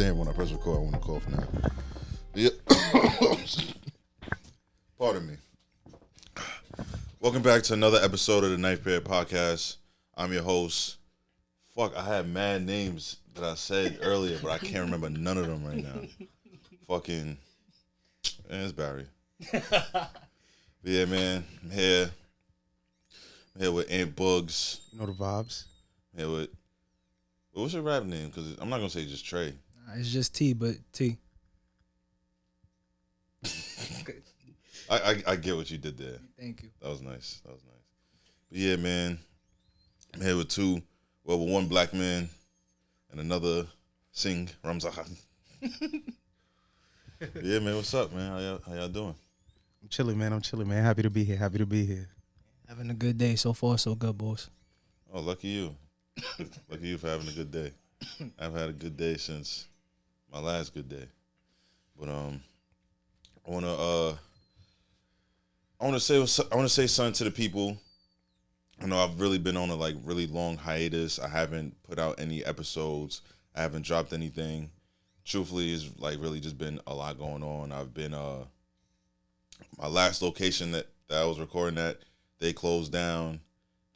Damn, when I press record, I want to cough now. Yeah. Pardon me. Welcome back to another episode of the Knife Pair Podcast. I'm your host. Fuck, I had mad names that I said earlier, but I can't remember none of them right now. Fucking, man, it's Barry. Yeah, man, I'm here with Ant Boogz. You know the vibes. I'm here with, what's your rap name? Because I'm not going to say just Trey. It's just T, but T. I get what you did there. Thank you. That was nice. But yeah, man, I'm here with one black man and another Singh Ramzan. Yeah, man, what's up, man? How y'all doing? I'm chilling, man. Happy to be here. Having a good day. So far, so good, boys. Oh, lucky you. Lucky you for having a good day. I've had a good day since my last good day. But I want to say something to the people. I know I've really been on a really long hiatus. I haven't put out any episodes. I haven't dropped anything. Truthfully, it's really just been a lot going on. I've been my last location that I was recording at, they closed down.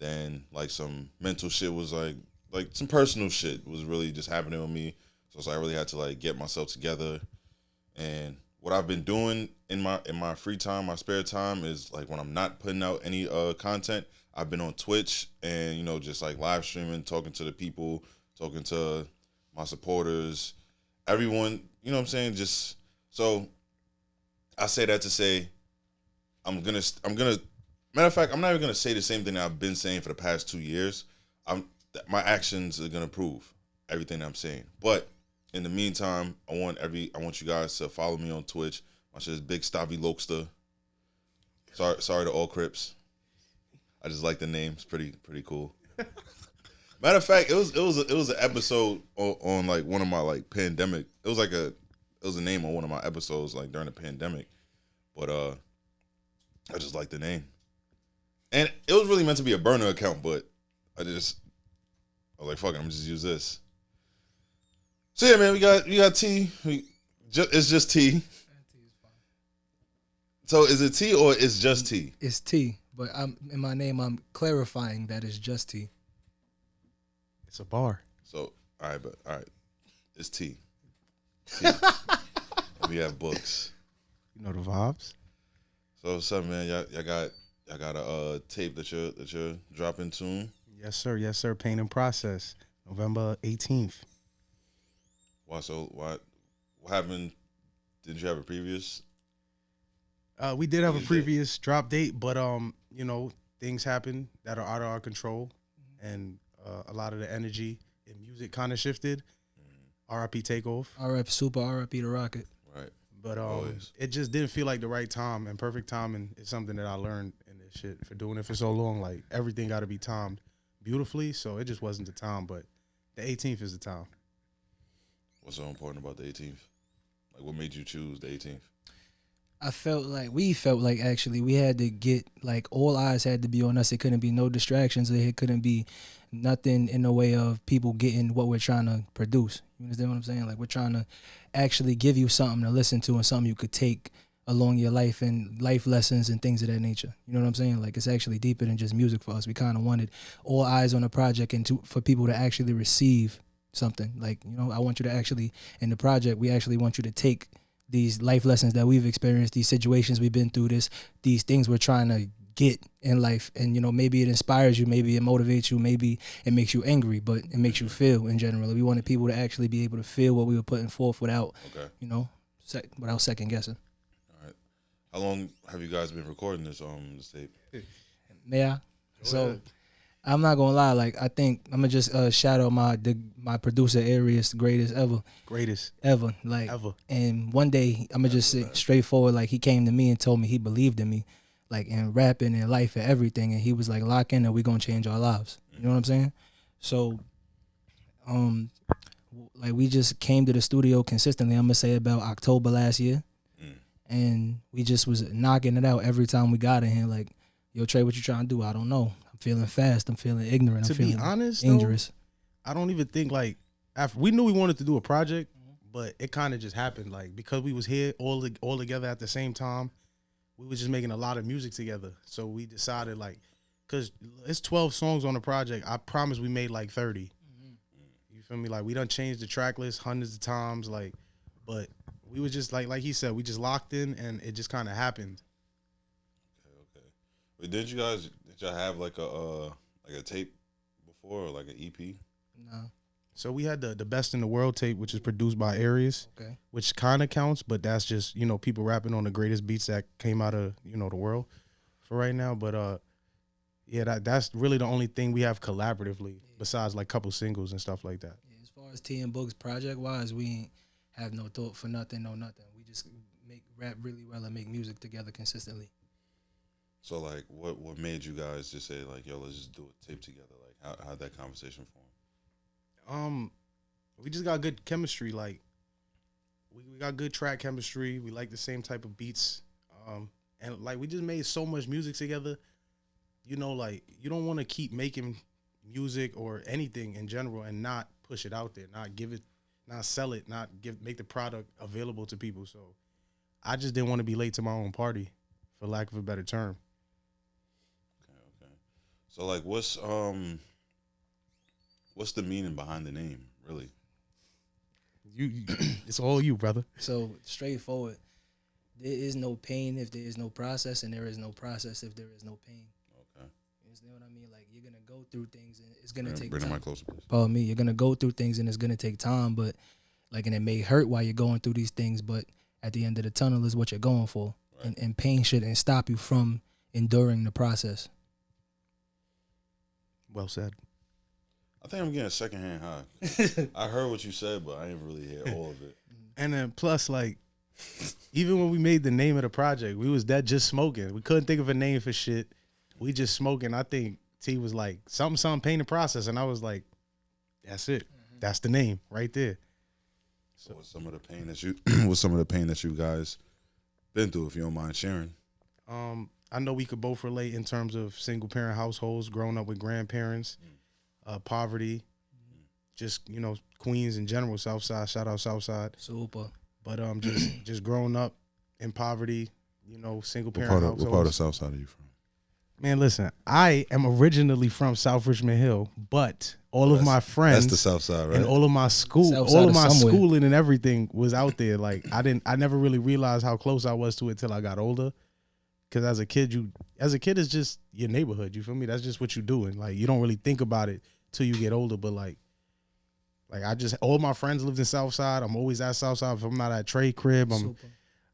Then some mental shit was like some personal shit was really just happening with me. So I really had to get myself together. And what I've been doing in my free time, my spare time, is when I'm not putting out any content, I've been on Twitch and just live streaming, talking to the people, talking to my supporters, everyone. You know what I'm saying? Just so I say that to say I'm gonna. Matter of fact, I'm not even gonna say the same thing that I've been saying for the past 2 years. My actions are gonna prove everything I'm saying. But in the meantime, I want you guys to follow me on Twitch. My shit is Big Stabby Lokester. Sorry to all Crips. I just like the name. It's pretty cool. Matter of fact, it was an episode on one of my pandemic. It was a name on one of my episodes during the pandemic. But I just like the name. And it was really meant to be a burner account, but I was like, fuck it, I'm gonna just use this. So yeah, man, we got T. It's just T. So is it T or it's just T? It's T, but in my name I'm clarifying that it's just T. It's a bar. So all right, it's T. We have books. You know the vibes. So what's up, man? Y'all got a tape that you're dropping soon? Yes, sir. Pain and Process, November 18th. What happened? Did you have a previous? We did have a previous drop date, but things happen that are out of our control, and a lot of the energy in music kind of shifted. R.I.P. Takeoff. R.I.P. The Rocket. Right. But it just didn't feel like the right time, and perfect timing is something that I learned in this shit for doing it for so long. Everything got to be timed beautifully, so it just wasn't the time. But the 18th is the time. What's so important about the 18th? What made you choose the 18th? We felt like actually we had to get all eyes had to be on us. It couldn't be no distractions. It couldn't be nothing in the way of people getting what we're trying to produce. You understand what I'm saying? We're trying to actually give you something to listen to and something you could take along your life and life lessons and things of that nature. You know what I'm saying? It's actually deeper than just music for us. We kind of wanted all eyes on the project and for people to actually receive something. I want you to actually, in the project, we actually want you to take these life lessons that we've experienced, these situations we've been through, these things we're trying to get in life, and maybe it inspires you, maybe it motivates you, maybe it makes you angry, but it makes you feel in general. We wanted people to actually be able to feel what we were putting forth without without second guessing. All right. How long have you guys been recording this tape? May I? So I'm not gonna lie, I think I'm gonna just shout out my producer Arius, greatest ever. Ever. And one day I'm gonna just say straightforward, he came to me and told me he believed in me, in rapping and life and everything, and he was lock in and we're gonna change our lives. You know what I'm saying? So we just came to the studio consistently, I'm gonna say about October last year. And we just was knocking it out every time we got in here, yo, Trey, what you trying to do? I don't know. I'm feeling fast. I'm feeling ignorant. To I'm feeling be honest, dangerous. I don't even think after we knew we wanted to do a project, but it kind of just happened. Like, because we was here all together at the same time, we was just making a lot of music together. So we decided, like, because it's 12 songs on the project. I promise we made like 30. You feel me? Like, we done changed the track list hundreds of times, like, but we was just like he said, we just locked in, and it just kind of happened. Okay. But did y'all have like a tape before, or like an EP? No. So we had the Best in the World tape, which is produced by Aries, Okay. which kind of counts, but that's just, you know, people rapping on the greatest beats that came out of, you know, the world for right now. But yeah, that's really the only thing we have collaboratively besides like couple singles and stuff like that. Yeah, as far as T and Boogz project wise, we ain't have no thought for nothing, no nothing. We just rap really well and make music together consistently. So like, what made you guys just say like, yo, let's just do a tape together? Like, how'd that conversation form? We just got good chemistry. Like, we got good track chemistry. We like the same type of beats. And like, we just made so much music together. You know, like, you don't want to keep making music or anything in general and not push it out there, not give it, not sell it, make the product available to people. So I just didn't want to be late to my own party, for lack of a better term. Okay. So like, what's the meaning behind the name, really? You it's all you, brother. So straightforward. There is no pain if there is no process, and there is no process if there is no pain. Okay. You understand what I mean? Like, you're gonna go through things, and it's gonna take Bring the time. mic closer, please. Pardon me. You're gonna go through things, and it's gonna take time. But like, and it may hurt while you're going through these things, but at the end of the tunnel is what you're going for. Right. And pain shouldn't stop you from enduring the process. Well said. I think I'm getting secondhand high. I heard what you said, but I didn't really hear all of it. And then plus, like, even when we made the name of the project, we was just smoking. We couldn't think of a name for shit. We just smoking. I think T was like, something, pain the process. And I was like, that's it. That's the name right there. So what's some of the pain that you guys been through, if you don't mind sharing? I know we could both relate in terms of single parent households, growing up with grandparents, poverty, just, you know, Queens in general, Southside, shout out Southside. Super. But just growing up in poverty, you know, single parent households. What part of Southside are you from? Man, listen, I am originally from South Richmond Hill, but all of my friends, that's the Southside, right? and all of my schooling and everything was out there. Like, I never really realized how close I was to it till I got older. Because as a kid, it's just your neighborhood. You feel me? That's just what you're doing. Like, you don't really think about it till you get older. But like all my friends lived in Southside. I'm always at Southside. If I'm not at Trey crib,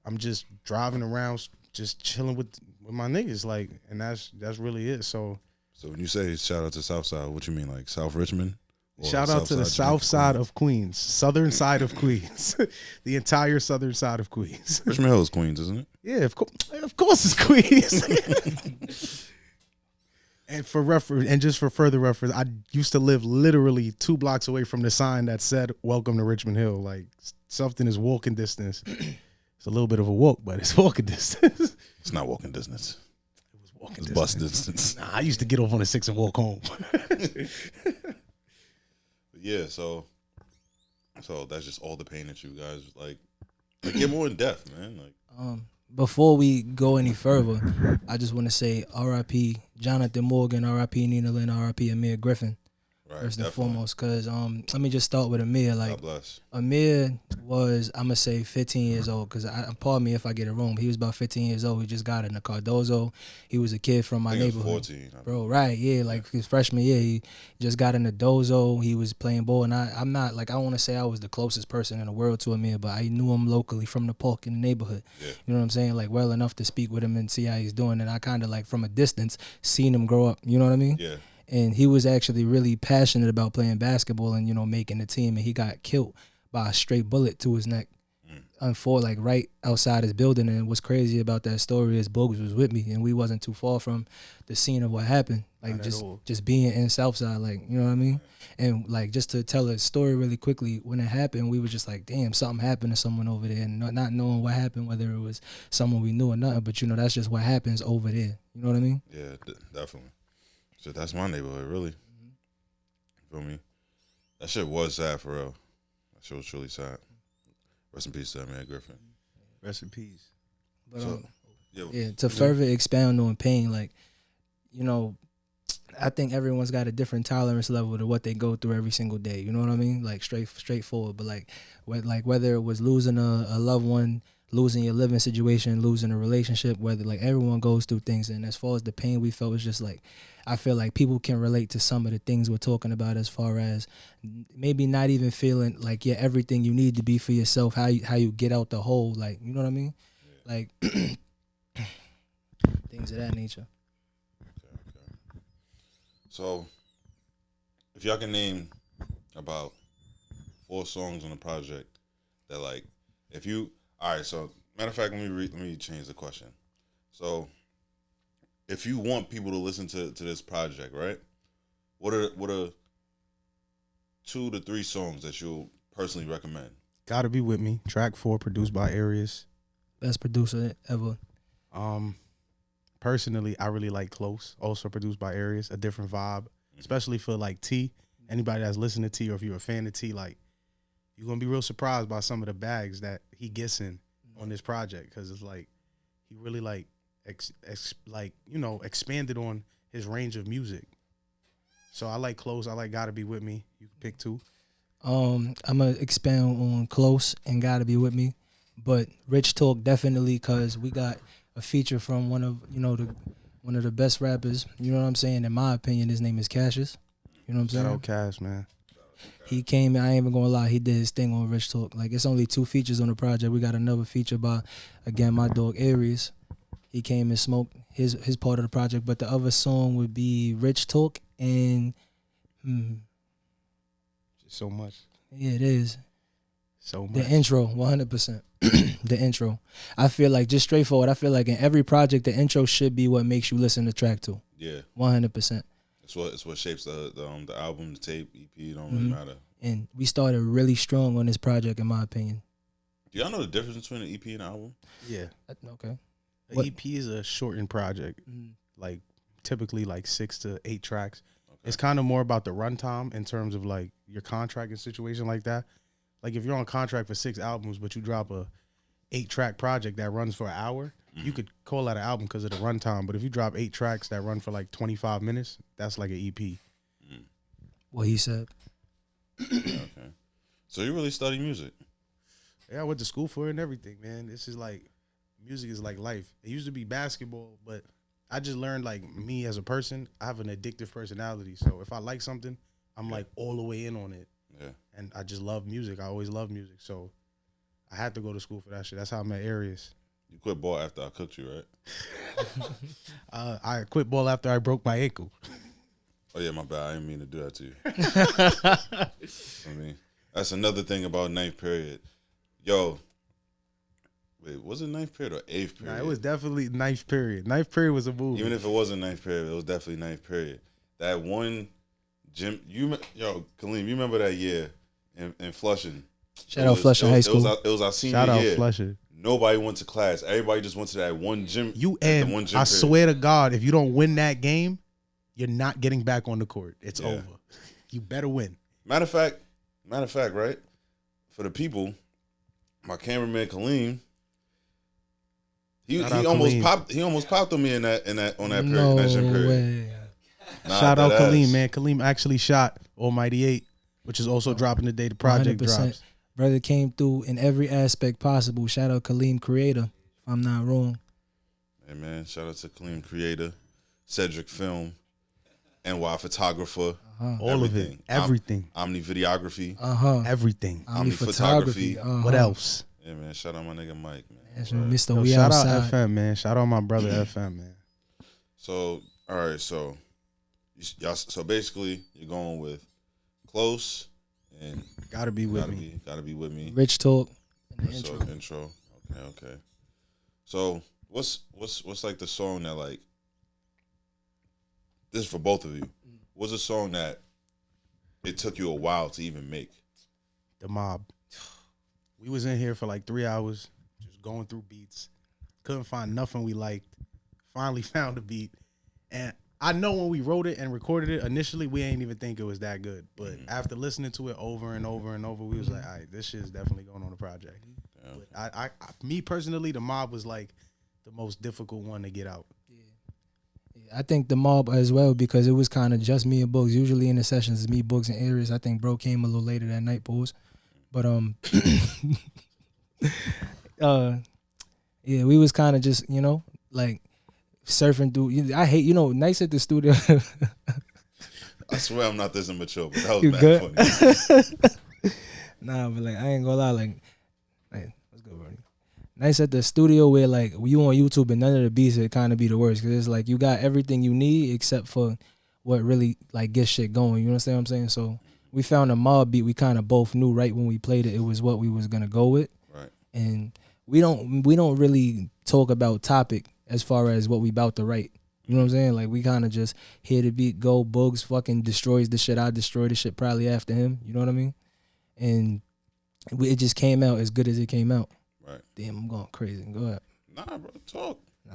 I'm just driving around, just chilling with my niggas. Like, and that's really it. So when you say shout out to Southside, what you mean, like South Richmond? Shout out to the south side of Queens, southern side of Queens, the entire southern side of Queens. Richmond Hill is Queens, isn't it? Yeah, of course it's Queens. And for reference, and just for further reference, I used to live literally 2 blocks away from the sign that said "Welcome to Richmond Hill." Like, something is walking distance. It's a little bit of a walk, but it's walking distance. It's not walking distance. It was walking It's distance. bus distance. Nah, I used to get off on the 6 and walk home. Yeah, so that's just all the pain that you guys like get more in depth, man. Like, before we go any further, I just want to say R.I.P. Jonathan Morgan, R.I.P. Nina Lynn, R.I.P. Amir Griffin. right, First and definitely. foremost, because let me just start with Amir. Like, God bless. Amir was, I'm gonna say 15 years old, because pardon me if I get it wrong. He was about 15 years old. He just got in the Cardozo. He was a kid from my I think he was neighborhood. 14. Bro, right, yeah, like his freshman year, he just got in the dozo. He was playing ball, and I'm not, like, I don't want to say I was the closest person in the world to Amir, but I knew him locally from the park in the neighborhood. Yeah. You know what I'm saying? Like, well enough to speak with him and see how he's doing, and I kind of, like, from a distance, seen him grow up. You know what I mean? Yeah. And he was actually really passionate about playing basketball and, you know, making the team, and he got killed by a straight bullet to his neck. Like right outside his building. And what's crazy about that story is Boogz was with me, and we wasn't too far from the scene of what happened. Like, Not at all. just being in Southside, like, you know what I mean? And like, just to tell a story really quickly, when it happened, we were just like, damn, something happened to someone over there, and not knowing what happened, whether it was someone we knew or nothing, but, you know, that's just what happens over there. You know what I mean? Yeah, definitely. So that's my neighborhood, really. You feel me? That shit was sad for real. That shit was truly sad. Rest in peace to that man, Griffin. Rest in peace. But So, yeah, to further expound on pain, like, you know, I think everyone's got a different tolerance level to what they go through every single day. You know what I mean? Like straightforward. But like whether it was losing a loved one, losing your living situation, losing a relationship, whether like everyone goes through things. And as far as the pain we felt, it's just like I feel like people can relate to some of the things we're talking about, as far as maybe not even feeling like everything you need to be for yourself, how you get out the hole, like, you know what I mean? Yeah. Like things of that nature. Okay. So, if y'all can name about 4 songs on the project that, like, if you, all right. So, matter of fact, let me change the question. So, if you want people to listen to this project, right? What are 2 to 3 songs that you'll personally recommend? Gotta Be With Me, track 4, produced by Arius. Best producer ever. Personally, I really like Close, also produced by Arius, a different vibe, especially for like T. Anybody that's listening to T, or if you're a fan of T, like, you're gonna be real surprised by some of the bags that he gets in on this project, because it's like he really like expanded on his range of music. So I like Close. I like Gotta Be With Me. You can pick 2. I'm gonna expound on Close and Gotta Be With Me, but Rich Talk definitely, because we got a feature from one of the best rappers. You know what I'm saying? In my opinion, his name is Cassius. You know what I'm saying? Shout out Cash, man. He came. I ain't even gonna lie. He did his thing on Rich Talk. Like, it's only 2 features on the project. We got another feature by, again, my dog Aries. He came and smoked his part of the project. But the other song would be Rich Talk and Just so much. yeah, it is. So much. The intro, 100%. The intro. I feel like, just straightforward, I feel like in every project, the intro should be what makes you listen to track 2. Yeah. 100%. It's what shapes the album, the tape, EP. It don't really matter. And we started really strong on this project, in my opinion. Do y'all know the difference between an EP and an album? Yeah. Okay. The EP is a shortened project, like typically like 6 to 8 tracks. Okay. It's kind of more about the runtime in terms of like your contract and situation like that. Like, if you're on contract for 6 albums, but you drop a 8-track project that runs for an hour, you could call that an album because of the runtime. But if you drop 8 tracks that run for like 25 minutes, that's like an EP. What he said. Okay. So you really study music? Yeah, I went to school for it and everything, man. This is like, music is like life. It used to be basketball, but I just learned, like, me as a person, I have an addictive personality. So if I like something, I'm like all the way in on it. Yeah. And I just love music. I always love music. So I had to go to school for that shit. That's how I met Arius. You quit ball after I cooked you, right? I quit ball after I broke my ankle. Oh, yeah, my bad. I didn't mean to do that to you. I mean, that's another thing about 9th period. Yo, wait, was it 9th period or 8th period? Nah, it was definitely 9th period. 9th period was a movie. Even if it wasn't 9th period, it was definitely 9th period. That one gym, Kaleem, you remember that year in Flushing? Shout out Flushing High School. It was our senior Shout out year. Flushing. Nobody went to class. Everybody just went to that one gym. I swear to God, if you don't win that game, you're not getting back on the court. It's over. You better win. Matter of fact, right? For the people, my cameraman Kaleem, he almost popped on me on that gym period. Way. Nah, Shout out Kaleem, ass. man. Kaleem actually shot Almighty 8, which is also dropping the day the project 100%. drops. Brother came through in every aspect possible. Shout out Kaleem Creator, if I'm not wrong. Hey, man, shout out to Kaleem Creator, Cedric Film, NY Photographer. All of it. Everything. Omni Videography. Everything. Omni Photography. What else? Yeah, man, shout out my nigga Mike, man. That's Mr. Yo, We shout outside. out FM, man. Shout out my brother FM, man. So, all right, so basically you're going with Close and Gotta Be With Me. Gotta Be With Me. Rich Talk and the intro. Intro. Okay. So what's like the song that, like, this is for both of you. What's a song that it took you a while to even make? The Mob. We was in here for like 3 hours, just going through beats. Couldn't find nothing we liked. Finally found a beat. And I know when we wrote it and recorded it, initially we ain't even think it was that good. But after listening to it over and over and over, we was like, all right, this shit's definitely going on the project. Yeah. But me personally, the mob was like the most difficult one to get out. I think the mob as well, because it was kind of just me and Boogz. Usually in the sessions, it's me, Boogz, and Aries. I think bro came a little later that night, Boogz. But yeah, we was kind of just, you know, like surfing through. I hate, you know, nights at the studio. I swear I'm not this immature, but that was You mad good? funny. Nah, but like I ain't gonna lie, like let's go, bro. Nights at the studio where like you on YouTube and none of the beats would kind of be the worst, because it's like you got everything you need except for what really like gets shit going. You understand what I'm saying? So we found a mob beat. We kind of both knew right when we played it, it was what we was gonna go with. Right. And we don't really talk about topic as far as what we about to write. You know what I'm saying? Like we kind of just hear the beat go. Boogz fucking destroys the shit. I destroy the shit probably after him. You know what I mean? And it just came out as good as it came out. Right. Damn, I'm going crazy. Go ahead. Nah, bro, talk. Nah.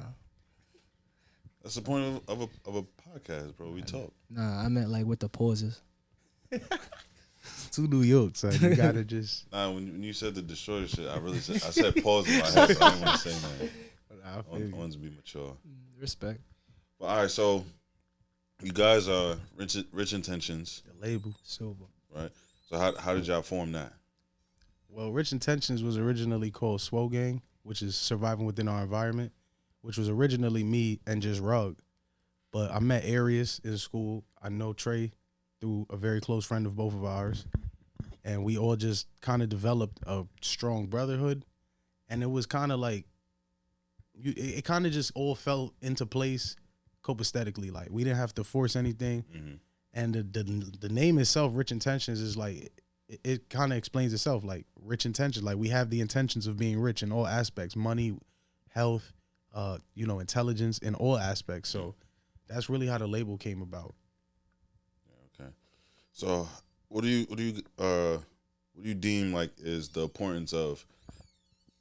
That's the point of a podcast, bro. We talk. Nah, I meant like with the pauses. It's too New York, so you gotta just. Nah, when you said the destroyer shit, I said pause in my head, but I didn't want to say that. I wanted to be mature. Respect. But all right, so you guys are Rich Intentions, The label. Silver. right? So how did y'all form that? Well, Rich Intentions was originally called Swole Gang, which is surviving within our environment, which was originally me and just Rug. But I met Arius in school. I know Trey through a very close friend of both of ours. And we all just kind of developed a strong brotherhood. And it was kind of like, it kind of just all fell into place copaesthetically. Like, we didn't have to force anything. Mm-hmm. And the name itself, Rich Intentions, is like, it kind of explains itself. Like, rich intentions, like we have the intentions of being rich in all aspects, money, health, intelligence, in all aspects. So that's really how the label came about. Yeah, okay. So what do you deem like is the importance of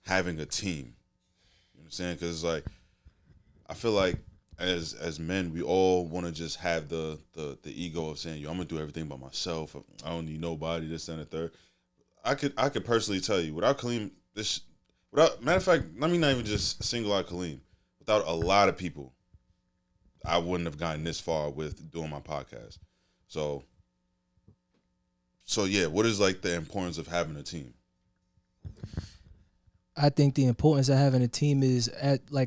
having a team? You know what I'm saying? Because like I feel like as men, we all want to just have the ego of saying, yo, I'm gonna do everything by myself. I don't need nobody, this and the third. I could personally tell you, without Kaleem, matter of fact, let me not even just single out Kaleem. Without a lot of people, I wouldn't have gotten this far with doing my podcast. So yeah, what is like the importance of having a team? I think the importance of having a team is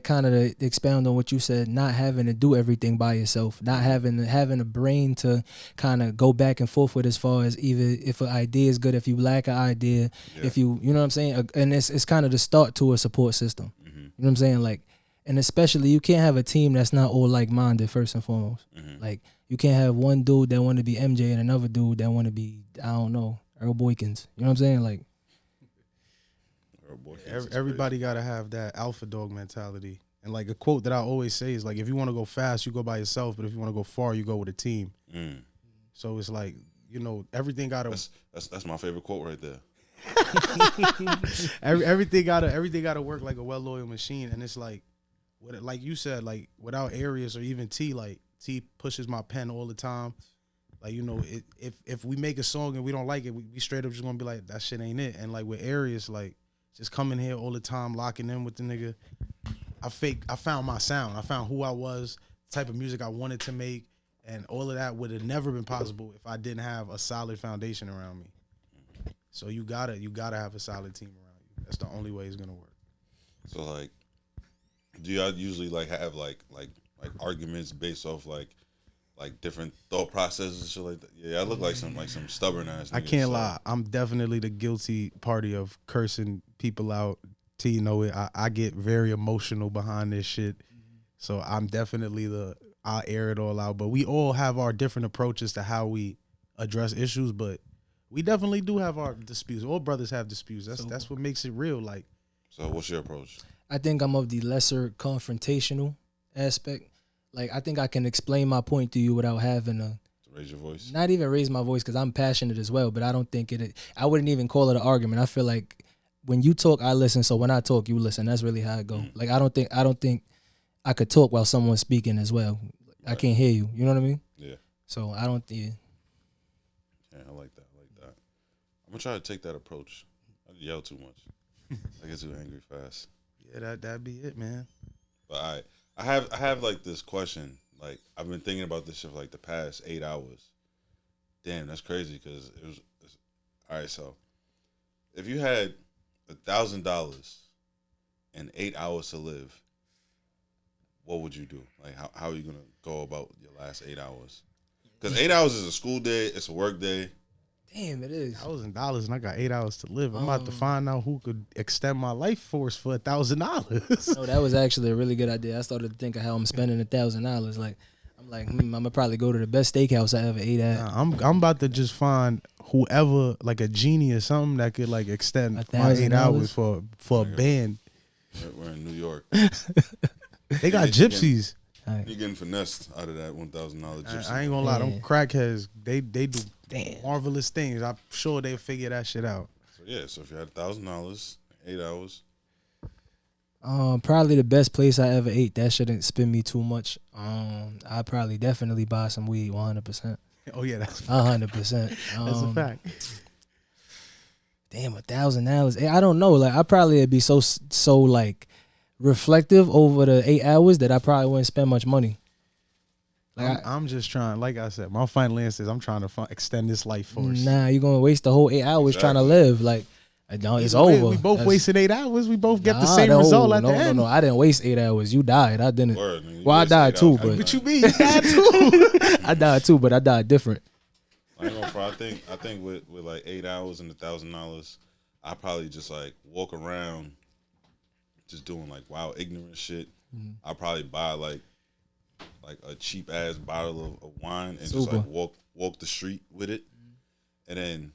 kind of to expound on what you said, not having to do everything by yourself, not having a brain to kind of go back and forth with as far as either if an idea is good, if you lack an idea, if you know what I'm saying? And it's kind of the start to a support system. Mm-hmm. You know what I'm saying? Like, and especially you can't have a team that's not all like-minded first and foremost. Mm-hmm. Like, you can't have one dude that want to be MJ and another dude that want to be, I don't know, Earl Boykins. You know what I'm saying? Like, everybody got to have that alpha dog mentality. And like a quote that I always say is like, if you want to go fast, you go by yourself. But if you want to go far, you go with a team. Mm. So it's like, everything got to. That's my favorite quote right there. everything got to work like a well-oiled machine. And it's like, like you said, like without Arius or even T, like T pushes my pen all the time. Like, if we make a song and we don't like it, we straight up just gonna be like, that shit ain't it. And like with Arius, like, just coming here all the time, locking in with the nigga. I found my sound. I found who I was, the type of music I wanted to make, and all of that would have never been possible if I didn't have a solid foundation around me. So you gotta have a solid team around you. That's the only way it's gonna work. So like, do y'all usually like have like arguments based off like different thought processes and shit like that? Yeah, I look like some stubborn ass nigga. I can't lie. I'm definitely the guilty party of cursing people out. T, you know it. I get very emotional behind this shit. So I'm definitely I'll air it all out. But we all have our different approaches to how we address issues. But we definitely do have our disputes. All brothers have disputes. That's what makes it real. Like. So what's your approach? I think I'm of the lesser confrontational aspect. Like, I think I can explain my point to you without having to raise your voice. Not even raise my voice, because I'm passionate as well, but I don't think I wouldn't even call it an argument. I feel like when you talk, I listen. So when I talk, you listen. That's really how it go. Mm-hmm. Like, I don't think I could talk while someone's speaking as well. Right. I can't hear you. You know what I mean? Yeah. So I don't think. Yeah, I like that. I'm gonna try to take that approach. I yell too much. I get too angry fast. Yeah, that'd be it, man. But I have like this question. Like I've been thinking about this shit for like the past 8 hours. Damn, that's crazy because all right. So if you had $1,000 and 8 hours to live, what would you do? Like how are you gonna go about your last 8 hours? Because 8 hours is a school day, it's a work day. Damn, it is. $1,000 and I got 8 hours to live. I'm about to find out who could extend my life force for $1,000. No, that was actually a really good idea. I started to think of how I'm spending $1,000. Like, I'm like, I'm gonna probably go to the best steakhouse I ever ate at. I'm about to just find whoever, like a genie or something, that could like extend my 8 hours for a band. We're in New York. They got gypsies. You getting finessed out of that $1,000 gypsy. I ain't gonna lie, them crackheads, they do Damn. marvelous things. I'm sure they'll figure that shit out. So yeah, so if you had $1,000, 8 hours. Probably the best place I ever ate. That shouldn't spend me too much. I'd probably definitely buy some weed, 100%. Oh yeah, that's 100%. that's a fact. Damn, $1,000. I don't know. Like, I probably would be so like reflective over the 8 hours that I probably wouldn't spend much money. Like I'm just trying, like I said, my final answer is I'm trying to extend this life force. Nah, you're gonna waste the whole 8 hours trying to live. Like, it's over. We both wasted 8 hours. We both get the same result at the end. No, I didn't waste 8 hours. You died. I didn't. Word, well, I died too, but what you mean? You died too? I died too, but I died different. I ain't gonna front. I think with like 8 hours and $1,000, I probably just like walk around, just doing like wild ignorant shit. I probably buy like a cheap ass bottle of wine and just like walk the street with it, and then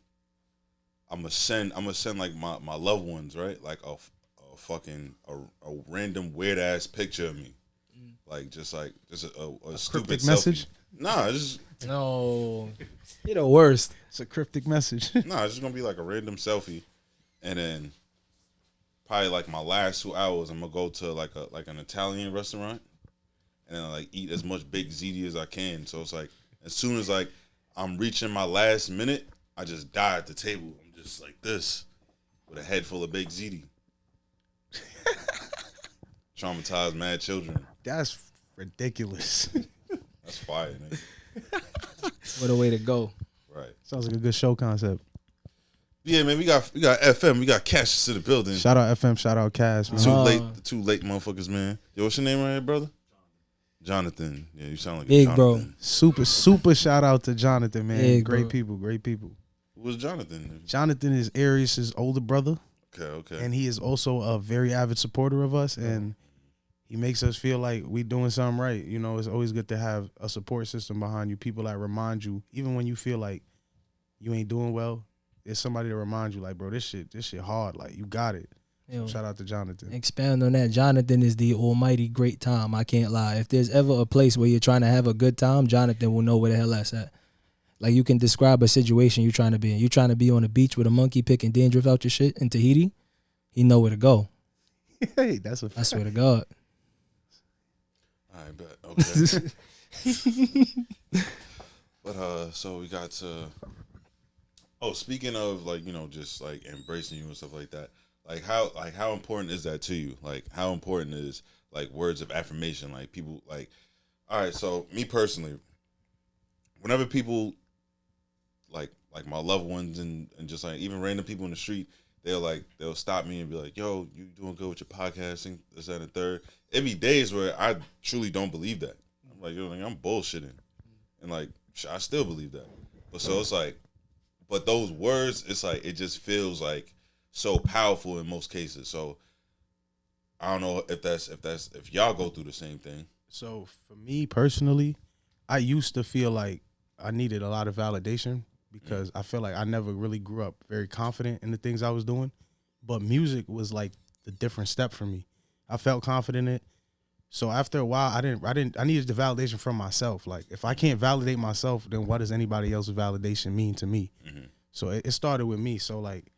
I'm gonna send like my loved ones, right, like a random weird ass picture of me, like just a stupid selfie. Message. Nah, it's just No, you're the worst. It's a cryptic message. nah, it's just gonna be like a random selfie, and then probably like my last 2 hours, I'm gonna go to like an Italian restaurant, and then like eat as much baked ziti as I can. So it's like as soon as like I'm reaching my last minute, I just die at the table. I'm just like this with a head full of baked ziti. Traumatized mad children. That's ridiculous. That's fire, nigga. What a way to go. Right. Sounds like a good show concept. Yeah, man, we got FM, we got Cassius to the building. Shout out FM, shout out Cass, man. Too late motherfuckers, man. Yo, what's your name right here, brother? Jonathan. Yeah, you sound like Big a bro. Jonathan. Super shout out to Jonathan, man. Big great bro. Great people. Who was Jonathan? Jonathan is Arius' older brother. Okay. And he is also a very avid supporter of us, and he makes us feel like we doing something right. You know, it's always good to have a support system behind you, people that remind you, even when you feel like you ain't doing well, there's somebody to remind you, like, bro, this shit hard. Like, you got it. Yo, shout out to Jonathan. Expand on that. Jonathan is the almighty great time. I can't lie. If there's ever a place where you're trying to have a good time, Jonathan will know where the hell that's at. Like, you can describe a situation you're trying to be in. You're trying to be on a beach with a monkey picking dandruff out your shit in Tahiti. He know where to go. Hey, that's a fact. I swear to God. I bet. Okay. But so we got to. Oh, speaking of like, you know, just like embracing you and stuff like that. Like how important is that to you? Like how important is like words of affirmation? Like people like, all right. So me personally, whenever people like my loved ones and just like even random people in the street, they'll stop me and be like, yo, you doing good with your podcasting, this, that, and the third. It'd be days where I truly don't believe that. I'm like, yo, like, I'm bullshitting. And like, I still believe that. But so it's like, but those words, it's like, it just feels like so powerful in most cases. So I don't know if y'all go through the same thing. So for me personally, I used to feel like I needed a lot of validation because I feel like I never really grew up very confident in the things I was doing. But music was like the different step for me. I felt confident in it. So after a while, I needed the validation from myself. Like if I can't validate myself, then what does anybody else's validation mean to me? Mm-hmm. So it started with me. So like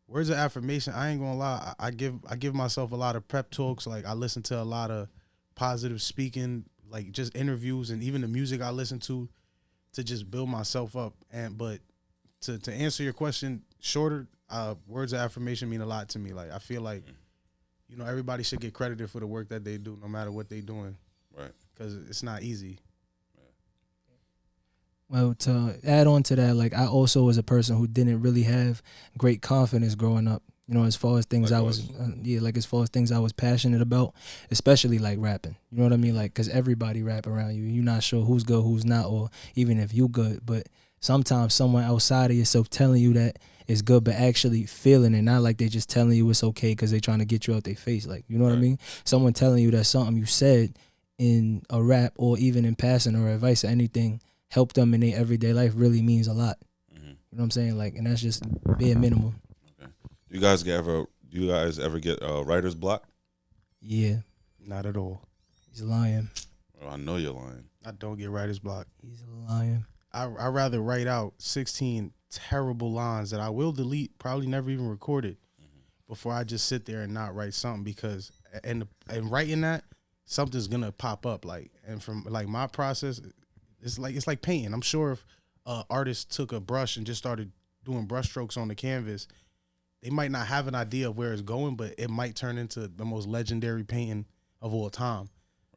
words of affirmation, I ain't gonna lie. I give myself a lot of pep talks. Like I listen to a lot of positive speaking, like just interviews and even the music I listen to just build myself up. But to answer your question shorter, words of affirmation mean a lot to me. Like I feel like, everybody should get credited for the work that they do, no matter what they doing. Right. Because it's not easy. Well, to add on to that, like I also was a person who didn't really have great confidence growing up. As far as things as far as things I was passionate about, especially like rapping. You know what I mean? Like, cause everybody rap around you. You're not sure who's good, who's not, or even if you good. But sometimes someone outside of yourself telling you that it's good, but actually feeling it, not like they just telling you it's okay because they trying to get you out their face. Like, you know what I mean? Someone telling you that something you said in a rap or even in passing or advice or anything help them in their everyday life really means a lot. You know what I'm saying? Like, and that's just bare minimum. Okay. Do you guys ever get writer's block? Yeah. Not at all. He's lying. Oh, I know you're lying. I don't get writer's block. He's lying. I rather write out 16 terrible lines that I will delete, probably never even recorded, before I just sit there and not write something, because and writing that, something's gonna pop up. Like, and from like my process, it's like painting. I'm sure if artist took a brush and just started doing brush strokes on the canvas, they might not have an idea of where it's going, but it might turn into the most legendary painting of all time.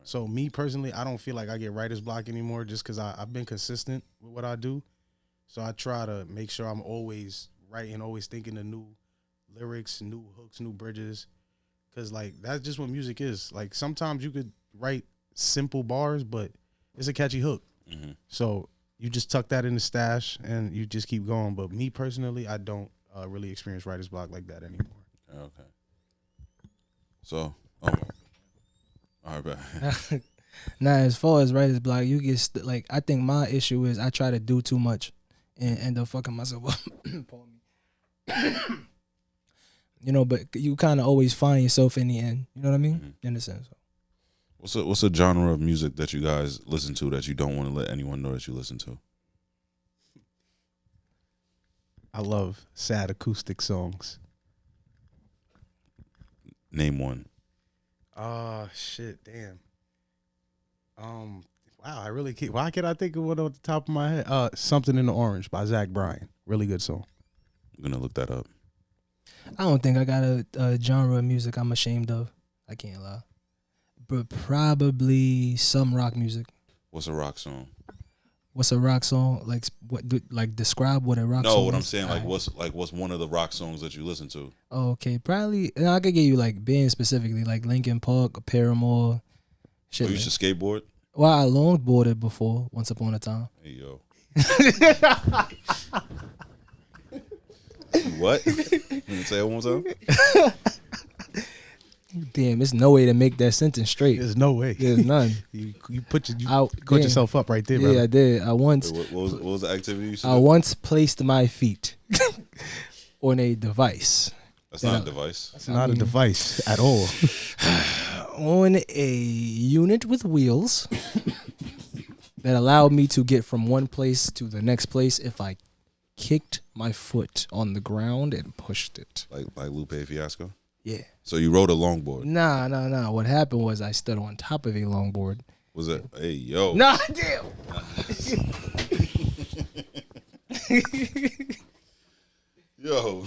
So me personally, I don't feel like I get writer's block anymore, just because I've been consistent with what I do. So I try to make sure I'm always writing, always thinking of new lyrics, new hooks, new bridges. Because, like, that's just what music is. Like, sometimes you could write simple bars, but it's a catchy hook. So you just tuck that in the stash and you just keep going. But me personally, I don't really experience writer's block like that anymore. Okay. So, all right, bet. Now, as far as writer's block, you get like, I think my issue is I try to do too much and end up fucking myself up. But you kind of always find yourself in the end. You know what I mean? In a sense. What's a genre of music that you guys listen to that you don't want to let anyone know that you listen to? I love sad acoustic songs. Name one. Shit, damn. Wow, I really can't. Why can't I think of one off the top of my head? Something in the Orange by Zach Bryan. Really good song. I'm gonna look that up. I don't think I got a genre of music I'm ashamed of. I can't lie. But probably some rock music. What's a rock song? What's a rock song? Like what? Like describe what a rock song is. No, what I'm saying, like what's one of the rock songs that you listen to? Oh, okay, probably. And I could give you like bands specifically, like Linkin Park, Paramore. Shit. You used to skateboard? Well, I longboarded before, once upon a time. Hey yo. What? Can you say it one more time? Damn, there's no way to make that sentence straight. There's no way. There's none. you caught yourself up right there, yeah, brother. I did. I once. Wait, what was the activity you said? I once placed my feet on a device. That's not a device. It's not a device at all. On a unit with wheels that allowed me to get from one place to the next place if I kicked my foot on the ground and pushed it. Like Lupe Fiasco? Yeah. So you rode a longboard? Nah. What happened was I stood on top of a longboard. Was it? Hey, yo. Nah, damn. Yo.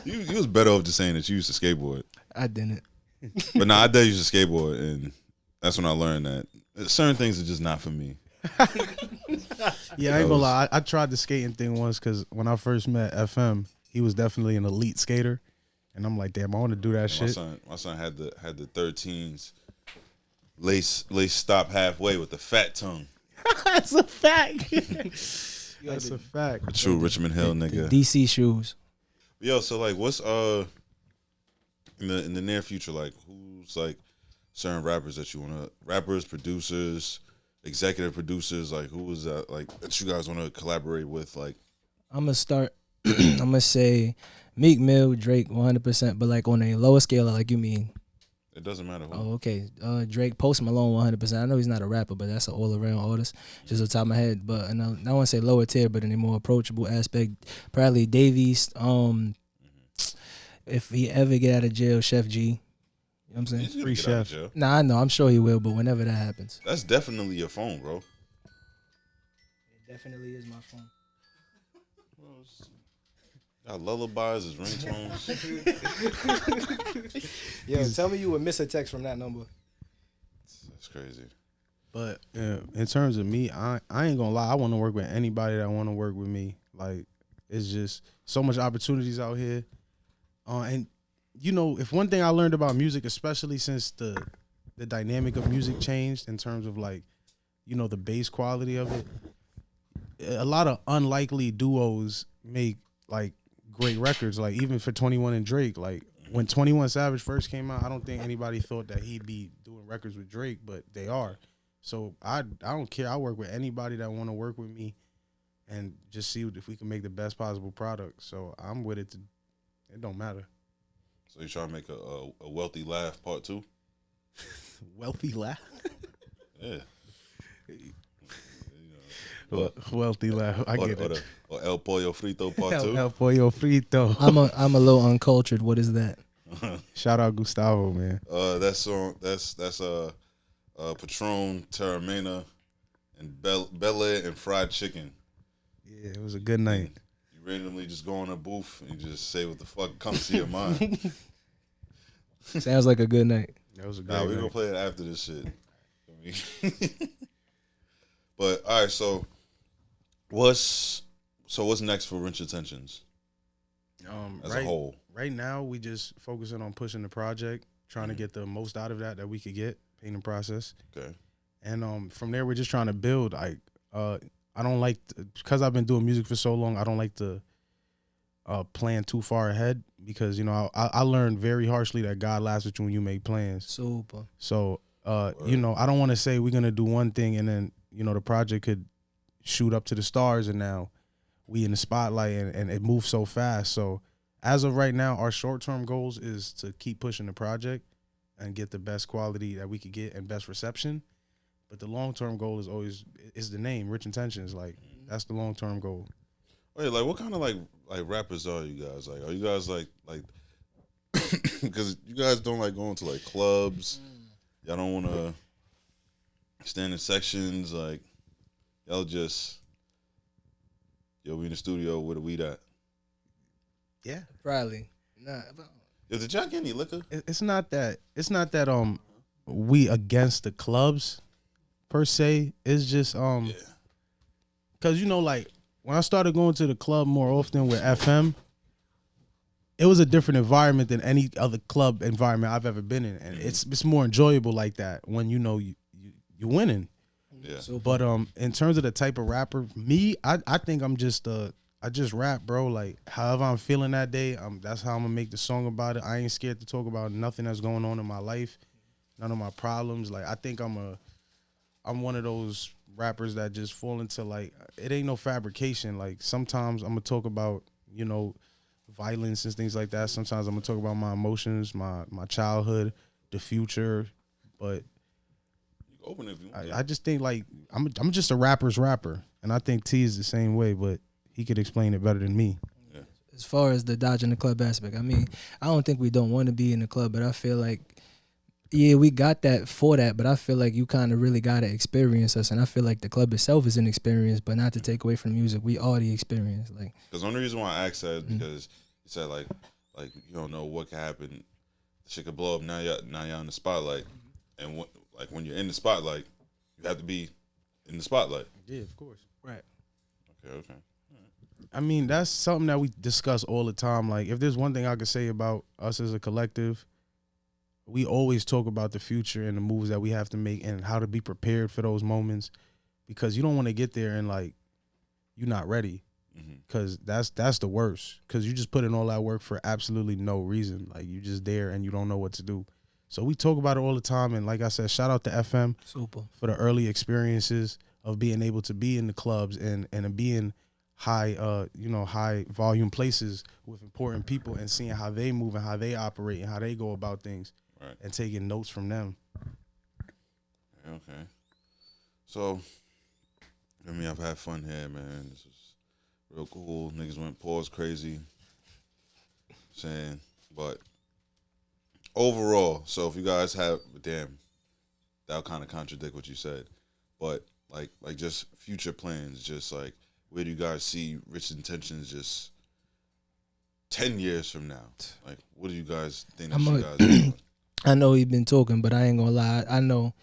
you was better off just saying that you used to skateboard. I didn't. But I did used to skateboard, and that's when I learned that certain things are just not for me. Yeah, I ain't gonna lie. I tried the skating thing once because when I first met FM, he was definitely an elite skater, and I'm like, damn, I want to do that shit. My son had the 13s lace stop halfway with the fat tongue. That's a fact. That's a fact. A true Richmond Hill nigga. DC shoes. Yo, so like, what's in the near future, like, who's like certain rappers that you wanna producers, executive producers, like who is that like that you guys wanna collaborate with? Like, I'm gonna start. I'm gonna say Meek Mill, Drake, 100%, but like on a lower scale, like you mean. It doesn't matter who. Oh, okay. Drake, Post Malone, 100%. I know he's not a rapper, but that's an all-around artist, just off the top of my head. But I don't want to say lower tier, but in a more approachable aspect, probably Davies. If he ever get out of jail, Chef G. You know what I'm saying? Free Chef. Nah, I know. I'm sure he will, but whenever that happens. That's definitely your phone, bro. It definitely is my phone. Got lullabies as ringtones. Yo, tell me you would miss a text from that number. That's crazy. But in terms of me, I ain't gonna lie. I want to work with anybody that want to work with me. Like, it's just so much opportunities out here. And you know, if one thing I learned about music, especially since the dynamic of music changed in terms of like, you know, the bass quality of it, a lot of unlikely duos make like great records. Like even for 21 and Drake, like when 21 Savage first came out, I don't think anybody thought that he'd be doing records with Drake, but they are. So I don't care. I work with anybody that want to work with me, and just see if we can make the best possible product. So I'm with it. It don't matter. So you trying to make a wealthy laugh part 2? Wealthy laugh. Yeah. Wealthy laugh. I get it. Or El Pollo Frito part 2. El Pollo Frito. I'm a little uncultured. What is that? Shout out Gustavo, man. That song. That's Patron, Terramena, and Bel Air and fried chicken. Yeah, it was a good night. You randomly just go in a booth and you just say what the fuck comes to your mind. Sounds like a good night. That was a good Nah, night. we're gonna play it after this shit. But all right, so what's next for Rich Intentions as a whole? Right now, we just focusing on pushing the project, trying to get the most out of that we could get, painting process. Okay. And from there, we're just trying to build. I don't like because I've been doing music for so long. I don't like to plan too far ahead because you know I learned very harshly that God laughs at you when you make plans. Super. So you know I don't want to say we're gonna do one thing and then you know the project could shoot up to the stars and now we in the spotlight and it moves so fast. So as of right now, our short-term goals is to keep pushing the project and get the best quality that we could get and best reception. But the long-term goal is always the name, Rich Intentions. Like that's the long-term goal. Wait, like what kind of like rappers are you guys? Like, are you guys like because you guys don't like going to like clubs? Y'all don't want to stand in sections. Like y'all just we in the studio with a weed at. Yeah, Probably. Nah. Did y'all get any liquor? it's not that we against the clubs per se. It's just because you know like when I started going to the club more often with FM, it was a different environment than any other club environment I've ever been in, and it's more enjoyable like that when you know you're winning. Yeah. But in terms of the type of rapper, me, I think I'm just I just rap, bro. Like however I'm feeling that day, that's how I'm gonna make the song about it. I ain't scared to talk about nothing that's going on in my life, none of my problems. Like I think I'm one of those rappers that just fall into like it ain't no fabrication. Like sometimes I'm gonna talk about you know violence and things like that. Sometimes I'm gonna talk about my emotions, my childhood, the future, but. Open if you want. I just think like I'm just a rapper's rapper, and I think T is the same way, but he could explain it better than me. Yeah. As far as the dodging the club aspect, I mean, I don't think we don't want to be in the club, but I feel like, yeah, we got that for that, but I feel like you kind of really got to experience us, and I feel like the club itself is an experience, but not to take away from the music. We are the experience. Like, because the only reason why I asked that is because you said like you don't know what could happen. Shit could blow up. Now you're in the spotlight, and like when you're in the spotlight, you have to be in the spotlight. Yeah, of course. right. Okay. I mean, that's something that we discuss all the time. Like, if there's one thing I could say about us as a collective, we always talk about the future and the moves that we have to make and how to be prepared for those moments, because you don't want to get there and like you're not ready, because that's the worst. Because you just put in all that work for absolutely no reason. Like you just there and you don't know what to do. So we talk about it all the time, and like I said, shout out to FM Super. for the early experiences of being able to be in the clubs and be in high volume places with important people and seeing how they move and how they operate and how they go about things, Right. and taking notes from them. Okay. So, I mean, I've had fun here, man. This was real cool. Niggas went pause crazy. But overall, so if you guys have, damn, that'll kind of contradict what you said, but like just future plans, just like where do you guys see Rich Intentions just 10 years from now? Like, what do you guys think that you guys are doing? I know he's been talking, but I ain't gonna lie. I know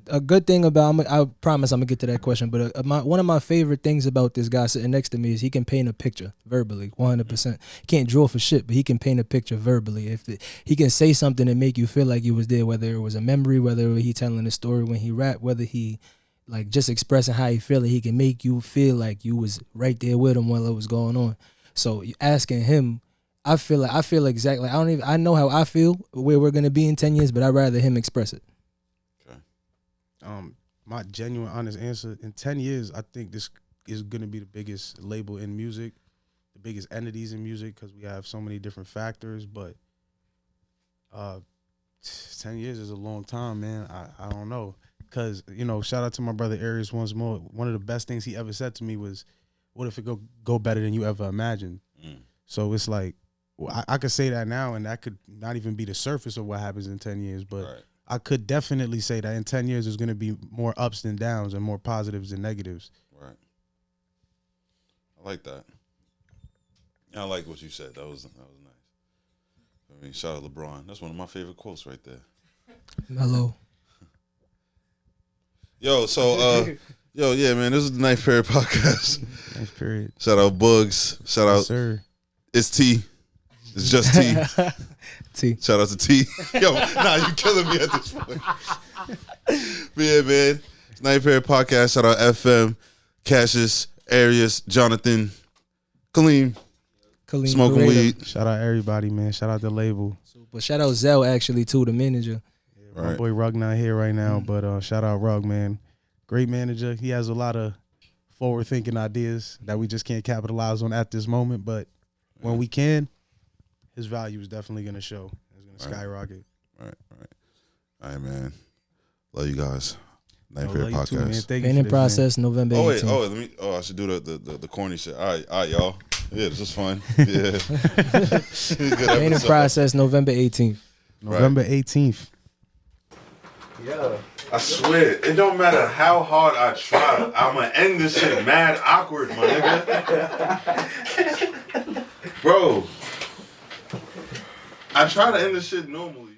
a good thing about I promise I'm gonna get to that question. But one of my favorite things about this guy sitting next to me is he can paint a picture verbally, 100%. Can't draw for shit, but he can paint a picture verbally. He can say something and make you feel like you was there, whether it was a memory, whether he telling a story when he rap, whether he like just expressing how he feel. He can make you feel like you was right there with him while it was going on. So asking him. I feel exactly. I know how I feel where we're gonna be in 10 years, but I'd rather him express it. Okay. My genuine, honest answer: in 10 years, I think this is gonna be the biggest label in music, the biggest entities in music, because we have so many different factors. But 10 years is a long time, man. I don't know, because shout out to my brother Arius once more. One of the best things he ever said to me was, "What if it go better than you ever imagined?" So it's like. I could say that now, and that could not even be the surface of what happens in 10 years. But right. I could definitely say that in 10 years, there's going to be more ups than downs and more positives than negatives. Right. I like that. I like what you said. That was nice. I mean, shout out LeBron. That's one of my favorite quotes right there. Hello. Yo, so, yeah, man, this is the Ninth Period Podcast. Ninth Period. Shout out Boogz. Shout out sir. It's T. It's just T. T. Shout out to T. Yo, you killing me at this point. But yeah, man. Ninth Period Podcast. Shout out FM, Cassius, Arius, Jonathan, Kaleem smoking Pareto. weed. Shout out everybody, man. Shout out the label. But shout out Zell actually too, the manager. Yeah, my boy Rug not here right now, but shout out Rug, man. Great manager. He has a lot of forward-thinking ideas that we just can't capitalize on at this moment, but when we can, his value is definitely going to show. It's going to skyrocket. Right. All right, man. Love you guys. Ninth Period Podcast. Too, man. Painting process, man. November 18th. I should do the corny shit. All right, y'all. Yeah, this is fun. Yeah. Painting process, November 18th. November 18th. Yeah. I swear, it don't matter how hard I try. I'm going to end this shit mad awkward, my nigga. Bro, I try to end this shit normally.